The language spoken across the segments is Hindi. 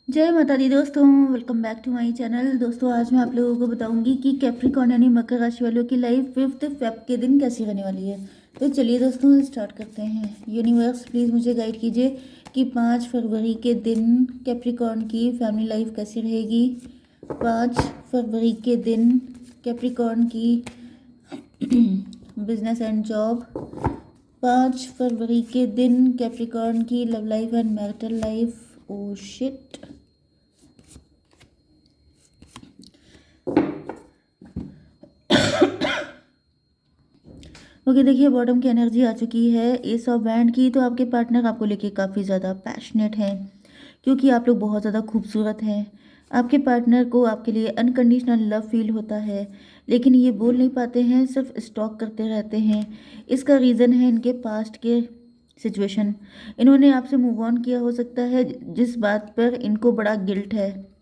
जय माता दी दोस्तों, welcome back to my channel. दोस्तों आज मैं आप लोगों को बताऊंगी कि कैप्रिकॉर्न यानी मकर राशि वालों की लाइफ 5 फेब के दिन कैसी रहने वाली है। तो चलिए दोस्तों स्टार्ट करते हैं। यूनिवर्स प्लीज़ मुझे गाइड कीजिए कि 5 फरवरी के दिन कैप्रिकॉर्न की फैमिली लाइफ कैसी रहेगी। 5 फरवरी के दिन कैप्रिकॉर्न की बिजनेस एंड जॉब। 5 फरवरी के दिन कैप्रिकॉर्न की love life and marital life. Oh shit. Okay देखिए, बॉटम की एनर्जी आ चुकी है एस ऑफ बैंड की। तो आपके पार्टनर आपको लेके काफ़ी ज़्यादा पैशनेट हैं क्योंकि आप लोग बहुत ज़्यादा खूबसूरत हैं। आपके पार्टनर को आपके लिए अनकंडीशनल लव फील होता है, लेकिन ये बोल नहीं पाते हैं, सिर्फ स्टॉक करते रहते हैं। इसका रीज़न है इनके पास्ट के सिचुएशन। इन्होंने आपसे मूव ऑन किया हो सकता है, जिस बात पर इनको बड़ा गिल्ट है।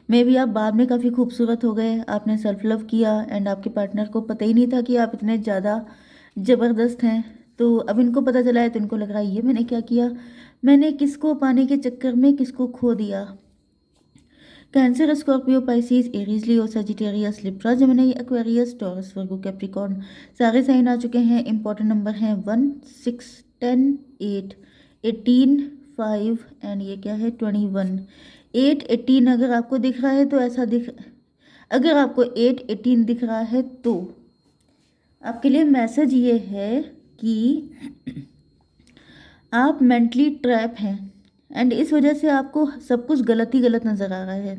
मे भी आप बाद में काफ़ी खूबसूरत हो गए, आपने सेल्फ लव किया एंड आपके पार्टनर को पता ही नहीं था कि आप इतने ज़्यादा ज़बरदस्त हैं। तो अब इनको पता चला है तो इनको लग रहा है ये मैंने क्या किया, मैंने किसको पाने के चक्कर में किसको खो दिया। Cancer, Scorpio, Pisces, Aries, Leo, Sagittarius, Libra, Gemini, Aquarius, Taurus, Virgo, Capricorn सारे साइन आ चुके हैं। इंपॉर्टेंट नंबर हैं 1, 6, 10, 8, 18, 5 एंड ये क्या है 21। 8, 18 अगर आपको दिख रहा है तो अगर आपको 8, 18 दिख रहा है तो आपके लिए मैसेज ये है कि आप मेंटली ट्रैप हैं एंड इस वजह से आपको सब कुछ गलत ही गलत नज़र आ रहा है।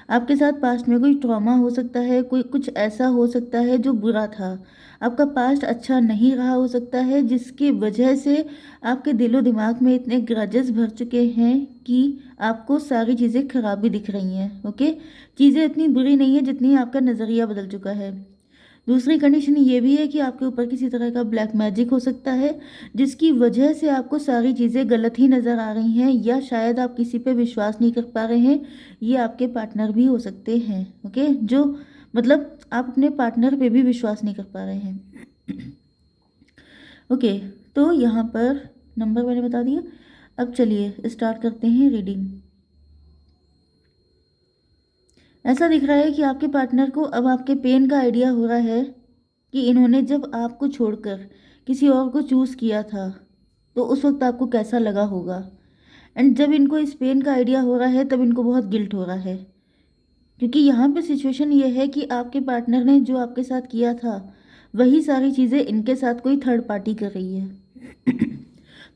आपके साथ पास्ट में कोई ट्रॉमा हो सकता है, कोई कुछ ऐसा हो सकता है जो बुरा था। आपका पास्ट अच्छा नहीं रहा हो सकता है, जिसकी वजह से आपके दिलो दिमाग में इतने ग्रजेस भर चुके हैं कि आपको सारी चीज़ें खराब भी दिख रही हैं। ओके, चीज़ें इतनी बुरी नहीं है जितनी आपका नज़रिया बदल चुका है। दूसरी कंडीशन ये भी है कि आपके ऊपर किसी तरह का ब्लैक मैजिक हो सकता है, जिसकी वजह से आपको सारी चीज़ें गलत ही नज़र आ रही हैं, या शायद आप किसी पे विश्वास नहीं कर पा रहे हैं। ये आपके पार्टनर भी हो सकते हैं। ओके, जो मतलब आप अपने पार्टनर पे भी विश्वास नहीं कर पा रहे हैं। ओके, तो यहाँ पर नंबर मैंने बता दिया। अब चलिए स्टार्ट करते हैं रीडिंग। ऐसा दिख रहा है कि आपके पार्टनर को अब आपके पेन का आइडिया हो रहा है कि इन्होंने जब आपको छोड़कर किसी और को चूज़ किया था तो उस वक्त आपको कैसा लगा होगा। एंड जब इनको इस पेन का आइडिया हो रहा है तब इनको बहुत गिल्ट हो रहा है, क्योंकि यहाँ पे सिचुएशन ये है कि आपके पार्टनर ने जो आपके साथ किया था वही सारी चीज़ें इनके साथ कोई थर्ड पार्टी कर रही है।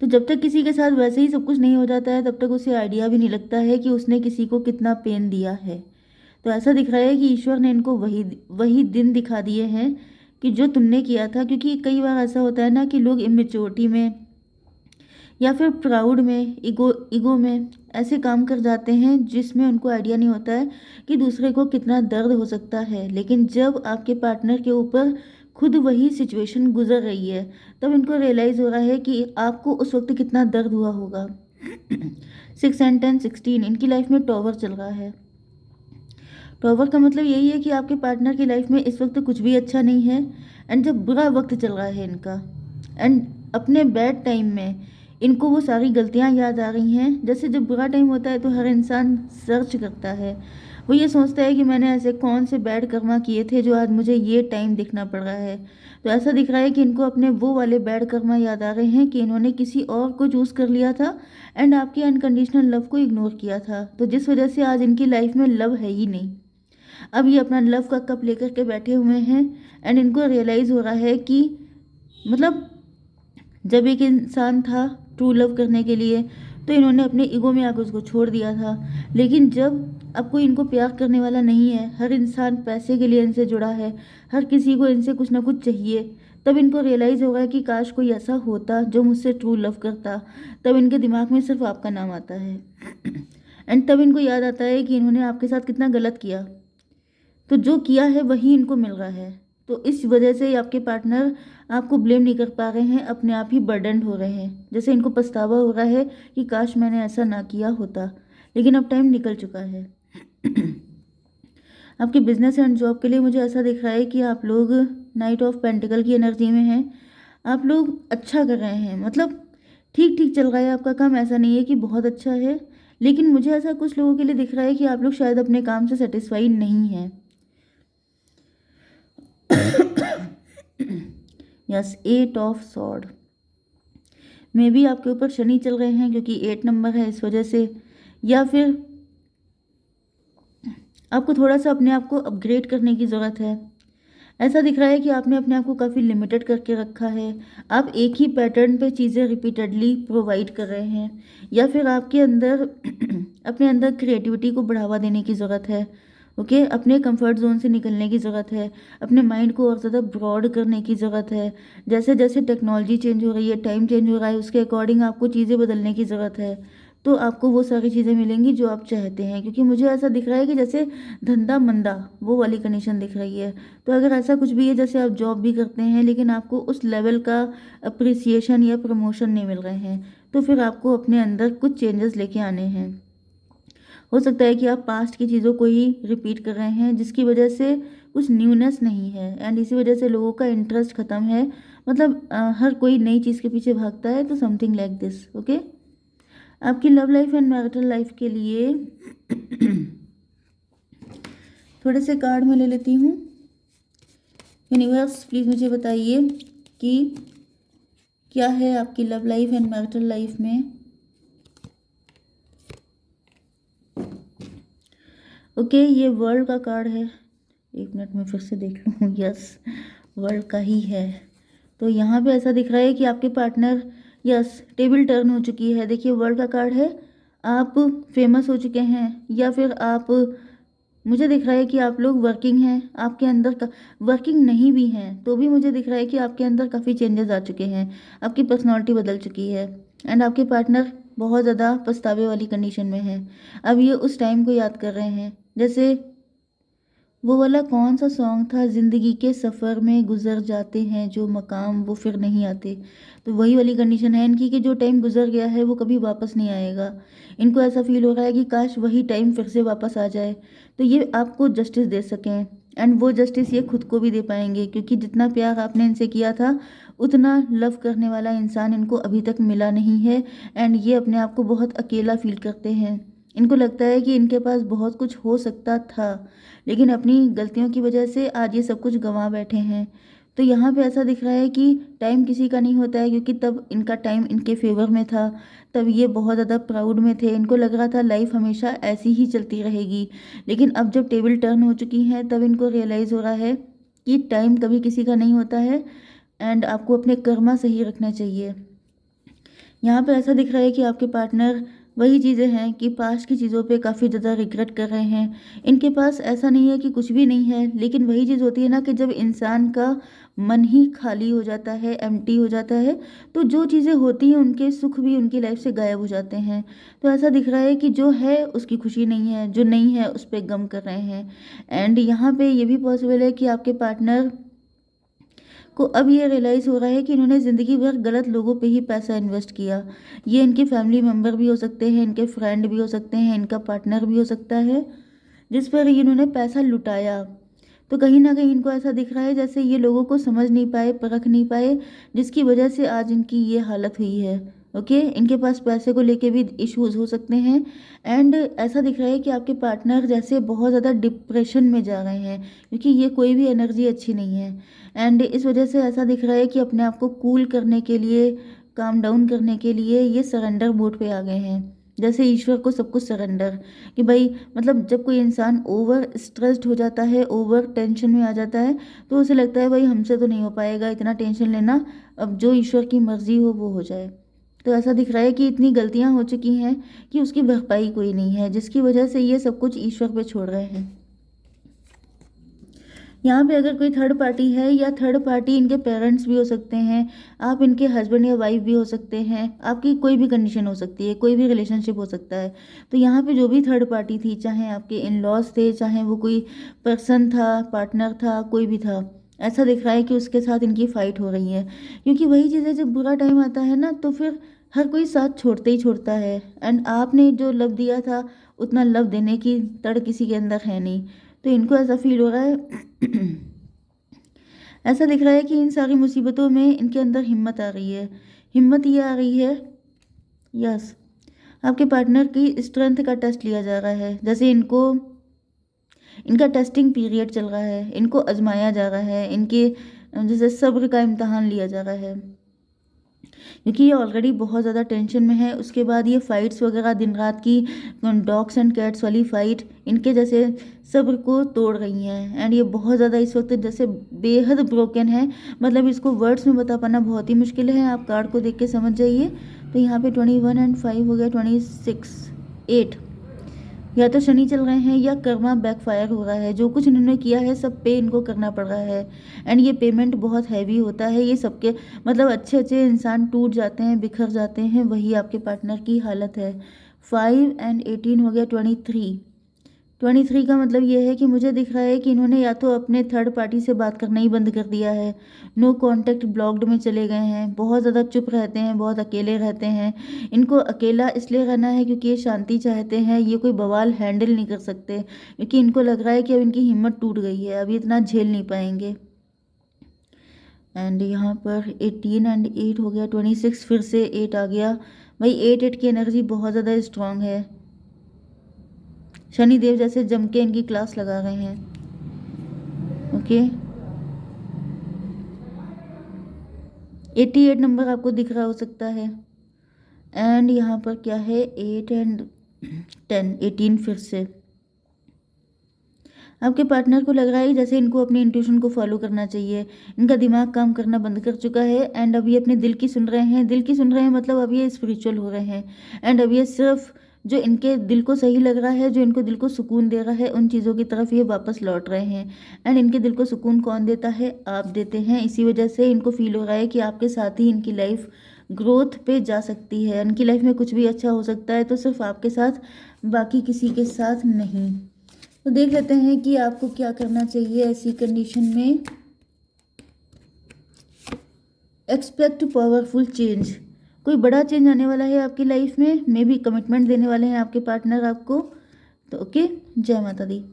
तो जब तक किसी के साथ वैसे ही सब कुछ नहीं हो जाता है तब तक उसे आइडिया भी नहीं लगता है कि उसने किसी को कितना पेन दिया है। तो ऐसा दिख रहा है कि ईश्वर ने इनको वही वही दिन दिखा दिए हैं कि जो तुमने किया था। क्योंकि कई बार ऐसा होता है ना कि लोग इमेच्योरिटी में या फिर प्राउड में, ईगो में ऐसे काम कर जाते हैं जिसमें उनको आइडिया नहीं होता है कि दूसरे को कितना दर्द हो सकता है। लेकिन जब आपके पार्टनर के ऊपर खुद वही सिचुएशन गुजर रही है तब इनको रियलाइज़ हो रहा है कि आपको उस वक्त कितना दर्द हुआ होगा। 6 एंड 10, 16 इनकी लाइफ में टॉवर चल रहा है। टॉवर का मतलब यही है कि आपके पार्टनर की लाइफ में इस वक्त कुछ भी अच्छा नहीं है एंड जब बुरा वक्त चल रहा है इनका, एंड अपने बैड टाइम में इनको वो सारी गलतियां याद आ रही हैं। जैसे जब बुरा टाइम होता है तो हर इंसान सर्च करता है, वो ये सोचता है कि मैंने ऐसे कौन से बैड कर्मा किए थे जो आज मुझे ये टाइम देखना पड़ रहा है। तो ऐसा दिख रहा है कि इनको अपने वो वाले बैड कर्मा याद आ रहे हैं कि इन्होंने किसी और को चूज़ कर लिया था एंड आपकी अनकंडीशनल लव को इग्नोर किया था, तो जिस वजह से आज इनकी लाइफ में लव है ही नहीं। अब ये अपना लव का कप लेकर के बैठे हुए हैं एंड इनको रियलाइज़ हो रहा है कि मतलब जब एक इंसान था ट्रू लव करने के लिए तो इन्होंने अपने ईगो में आकर उसको छोड़ दिया था। लेकिन जब अब कोई इनको प्यार करने वाला नहीं है, हर इंसान पैसे के लिए इनसे जुड़ा है, हर किसी को इनसे कुछ ना कुछ चाहिए, तब इनको रियलाइज़ होगा कि काश कोई ऐसा होता जो मुझसे ट्रू लव करता। तब इनके दिमाग में सिर्फ आपका नाम आता है। एंड तब इनको याद आता है कि इन्होंने आपके साथ कितना गलत किया, तो जो किया है वही इनको मिल रहा है। तो इस वजह से आपके पार्टनर आपको ब्लेम नहीं कर पा रहे हैं, अपने आप ही बर्डन हो रहे हैं। जैसे इनको पछतावा हो रहा है कि काश मैंने ऐसा ना किया होता, लेकिन अब टाइम निकल चुका है। आपके बिजनेस एंड जॉब के लिए मुझे ऐसा दिख रहा है कि आप लोग नाइट ऑफ पेंटिकल की एनर्जी में हैं। आप लोग अच्छा कर रहे हैं, मतलब ठीक ठीक चल रहा है आपका काम, ऐसा नहीं है कि बहुत अच्छा है, लेकिन मुझे ऐसा कुछ लोगों के लिए दिख रहा है कि आप लोग शायद अपने काम से सेटिस्फाइड नहीं हैं। Yes, 8 of sword. May be आपके ऊपर शनि चल रहे हैं क्योंकि 8 नंबर है इस वजह से, या फिर आपको थोड़ा सा अपने आप को अपग्रेड करने की ज़रूरत है। ऐसा दिख रहा है कि आपने अपने आप को काफ़ी लिमिटेड करके रखा है। आप एक ही पैटर्न पे चीज़ें रिपीटेडली प्रोवाइड कर रहे हैं, या फिर आपके अंदर अपने अंदर क्रिएटिविटी को बढ़ावा देने की ज़रूरत है। ओके, अपने कंफर्ट जोन से निकलने की ज़रूरत है, अपने माइंड को और ज़्यादा ब्रॉड करने की ज़रूरत है। जैसे जैसे टेक्नोलॉजी चेंज हो रही है, टाइम चेंज हो रहा है, उसके अकॉर्डिंग आपको चीज़ें बदलने की ज़रूरत है। तो आपको वो सारी चीज़ें मिलेंगी जो आप चाहते हैं, क्योंकि मुझे ऐसा दिख रहा है कि जैसे धंधा मंदा, वो वाली कंडीशन दिख रही है। तो अगर ऐसा कुछ भी है, जैसे आप जॉब भी करते हैं लेकिन आपको उस लेवल का अप्रिसिएशन या प्रमोशन नहीं मिल रहे हैं, तो फिर आपको अपने अंदर कुछ चेंजेस लेके आने हैं। हो सकता है कि आप पास्ट की चीज़ों को ही रिपीट कर रहे हैं, जिसकी वजह से कुछ न्यूनेस नहीं है, एंड इसी वजह से लोगों का इंटरेस्ट ख़त्म है। मतलब हर कोई नई चीज़ के पीछे भागता है, तो समथिंग लाइक दिस। ओके, आपकी love life and marital life के लिए थोड़े से कार्ड मैं ले लेती हूँ। यूनिवर्स प्लीज़ मुझे बताइए कि क्या है आपकी love life and marital life में। ओके, ये वर्ल्ड का कार्ड है। एक मिनट में फिर से देख लूँ। यस, वर्ल्ड का ही है। तो यहाँ पे ऐसा दिख रहा है कि आपके पार्टनर, यस, टेबल टर्न हो चुकी है। देखिए, वर्ल्ड का कार्ड है। आप फेमस हो चुके हैं, या फिर आप, मुझे दिख रहा है कि आप लोग वर्किंग हैं, आपके अंदर का वर्किंग नहीं भी हैं तो भी मुझे दिख रहा है कि आपके अंदर काफ़ी चेंजेस आ चुके हैं, आपकी पर्सनालिटी बदल चुकी है, एंड आपके पार्टनर बहुत ज़्यादा पछतावे वाली कंडीशन में है। अब ये उस टाइम को याद कर रहे हैं, जैसे वो वाला कौन सा सॉन्ग था, ज़िंदगी के सफ़र में गुजर जाते हैं जो मकाम वो फिर नहीं आते। तो वही वाली कंडीशन है इनकी कि जो टाइम गुजर गया है वो कभी वापस नहीं आएगा। इनको ऐसा फील हो रहा है कि काश वही टाइम फिर से वापस आ जाए, तो ये आपको जस्टिस दे सकें, एंड वो जस्टिस ये खुद को भी दे पाएंगे, क्योंकि जितना प्यार आपने इनसे किया था उतना लव करने वाला इंसान इनको अभी तक मिला नहीं है, एंड ये अपने आप को बहुत अकेला फील करते हैं। इनको लगता है कि इनके पास बहुत कुछ हो सकता था, लेकिन अपनी गलतियों की वजह से आज ये सब कुछ गंवा बैठे हैं। तो यहाँ पे ऐसा दिख रहा है कि टाइम किसी का नहीं होता है, क्योंकि तब इनका टाइम इनके फेवर में था, तब ये बहुत ज़्यादा प्राउड में थे, इनको लग रहा था लाइफ हमेशा ऐसी ही चलती रहेगी। लेकिन अब जब टेबल टर्न हो चुकी हैं, तब इनको रियलाइज़ हो रहा है कि टाइम कभी किसी का नहीं होता है, एंड आपको अपने कर्मा सही रखना चाहिए। यहाँ पे ऐसा दिख रहा है कि आपके पार्टनर वही चीज़ें हैं कि पास्ट की चीज़ों पे काफ़ी ज़्यादा रिग्रेट कर रहे हैं। इनके पास ऐसा नहीं है कि कुछ भी नहीं है, लेकिन वही चीज़ होती है ना कि जब इंसान का मन ही खाली हो जाता है, एम्प्टी हो जाता है, तो जो चीज़ें होती हैं उनके सुख भी उनकी लाइफ से गायब हो जाते हैं। तो ऐसा दिख रहा है कि जो है उसकी खुशी नहीं है, जो नहीं है उस पर गम कर रहे हैं। एंड यहाँ पे ये भी पॉसिबल है कि आपके पार्टनर को अब ये रियलाइज़ हो रहा है कि इन्होंने ज़िंदगी भर गलत लोगों पे ही पैसा इन्वेस्ट किया। ये इनके फैमिली मेम्बर भी हो सकते हैं, इनके फ्रेंड भी हो सकते हैं, इनका पार्टनर भी हो सकता है, जिस पर इन्होंने पैसा लुटाया। तो कहीं ना कहीं इनको ऐसा दिख रहा है जैसे ये लोगों को समझ नहीं पाए, परख नहीं पाए, जिसकी वजह से आज इनकी ये हालत हुई है। ओके, इनके पास पैसे को लेके भी इश्यूज हो सकते हैं, एंड ऐसा दिख रहा है कि आपके पार्टनर जैसे बहुत ज़्यादा डिप्रेशन में जा रहे हैं, क्योंकि ये कोई भी एनर्जी अच्छी नहीं है। एंड इस वजह से ऐसा दिख रहा है कि अपने आप को कूल करने के लिए, काम डाउन करने के लिए ये सरेंडर मोड पे आ गए हैं, जैसे ईश्वर को सब कुछ सरेंडर, कि भाई मतलब जब कोई इंसान ओवर स्ट्रेस्ड हो जाता है, ओवर टेंशन में आ जाता है, तो उसे लगता है भाई हमसे तो नहीं हो पाएगा इतना टेंशन लेना, अब जो ईश्वर की मर्जी हो वो हो जाए। तो ऐसा दिख रहा है कि इतनी गलतियां हो चुकी हैं कि उसकी भरपाई कोई नहीं है, जिसकी वजह से ये सब कुछ ईश्वर पे छोड़ रहे हैं। यहाँ पे अगर कोई थर्ड पार्टी है, या थर्ड पार्टी इनके पेरेंट्स भी हो सकते हैं, आप इनके हस्बैंड या वाइफ भी हो सकते हैं, आपकी कोई भी कंडीशन हो सकती है, कोई भी रिलेशनशिप हो सकता है। तो यहाँ पे जो भी थर्ड पार्टी थी, चाहे आपके इन लॉज थे, चाहे वो कोई पर्सन था, पार्टनर था, कोई भी था, ऐसा दिख रहा है कि उसके साथ इनकी फाइट हो रही है। क्योंकि वही चीज़ें, जब बुरा टाइम आता है ना, तो फिर हर कोई साथ छोड़ते ही छोड़ता है, एंड आपने जो लव दिया था उतना लव देने की तड़ किसी के अंदर है नहीं। तो इनको ऐसा फील हो रहा है ऐसा दिख रहा है कि इन सारी मुसीबतों में इनके अंदर हिम्मत आ रही है। हिम्मत ये आ रही है, यस, आपके पार्टनर की स्ट्रेंथ का टेस्ट लिया जा रहा है, जैसे इनका टेस्टिंग पीरियड चल रहा है, इनको आजमाया जा रहा है, इनके जैसे सब्र का इम्तहान लिया जा रहा है, क्योंकि ये ऑलरेडी बहुत ज़्यादा टेंशन में है। उसके बाद ये फाइट्स वगैरह दिन रात की डॉग्स एंड कैट्स वाली फाइट इनके जैसे सब्र को तोड़ रही हैं, एंड ये बहुत ज़्यादा इस वक्त जैसे बेहद ब्रोकन है। मतलब इसको वर्ड्स में बता पाना बहुत ही मुश्किल है, आप कार्ड को देख के समझ जाइए। तो यहाँ पे 21 एंड 5 हो गया, 26 8, या तो शनि चल रहे हैं या कर्मा बैकफायर हो रहा है। जो कुछ इन्होंने किया है सब पे इनको करना पड़ रहा है, एंड ये पेमेंट बहुत हैवी होता है। ये सबके मतलब अच्छे अच्छे इंसान टूट जाते हैं, बिखर जाते हैं, वही आपके पार्टनर की हालत है। 5 एंड 18 हो गया, 23 का मतलब ये है कि मुझे दिख रहा है कि इन्होंने या तो अपने थर्ड पार्टी से बात करना ही बंद कर दिया है, नो कांटेक्ट ब्लॉक्ड में चले गए हैं, बहुत ज़्यादा चुप रहते हैं, बहुत अकेले रहते हैं। इनको अकेला इसलिए रहना है क्योंकि ये शांति चाहते हैं, ये कोई बवाल हैंडल नहीं कर सकते, क्योंकि इनको लग रहा है कि अब इनकी हिम्मत टूट गई है, अब ये इतना झेल नहीं पाएंगे। एंड यहाँ पर 18 एंड 8 हो गया, 26 फिर से 8 आ गया। भाई 8 की एनर्जी बहुत ज़्यादा स्ट्रांग है, शनिदेव जैसे जम के इनकी क्लास लगा रहे हैं। ओके, 88 नंबर आपको दिख रहा हो सकता है। एंड यहाँ पर क्या है, 8 एंड 10, 18 फिर से। आपके पार्टनर को लग रहा है जैसे इनको अपनी इंट्यूशन को फॉलो करना चाहिए, इनका दिमाग काम करना बंद कर चुका है, एंड अब ये अपने दिल की सुन रहे हैं। दिल की सुन रहे हैं मतलब अब ये स्पिरिचुअल हो रहे हैं, एंड अब ये सिर्फ जो इनके दिल को सही लग रहा है, जो इनको दिल को सुकून दे रहा है, उन चीज़ों की तरफ ये वापस लौट रहे हैं। एंड इनके दिल को सुकून कौन देता है, आप देते हैं। इसी वजह से इनको फील हो रहा है कि आपके साथ ही इनकी लाइफ ग्रोथ पे जा सकती है, इनकी लाइफ में कुछ भी अच्छा हो सकता है, तो सिर्फ आपके साथ, बाकी किसी के साथ नहीं। तो देख लेते हैं कि आपको क्या करना चाहिए ऐसी कंडीशन में। एक्सपेक्ट पावरफुल चेंज, कोई बड़ा चेंज आने वाला है आपकी लाइफ में, मे बी कमिटमेंट देने वाले हैं आपके पार्टनर आपको। तो ओके, जय माता दी।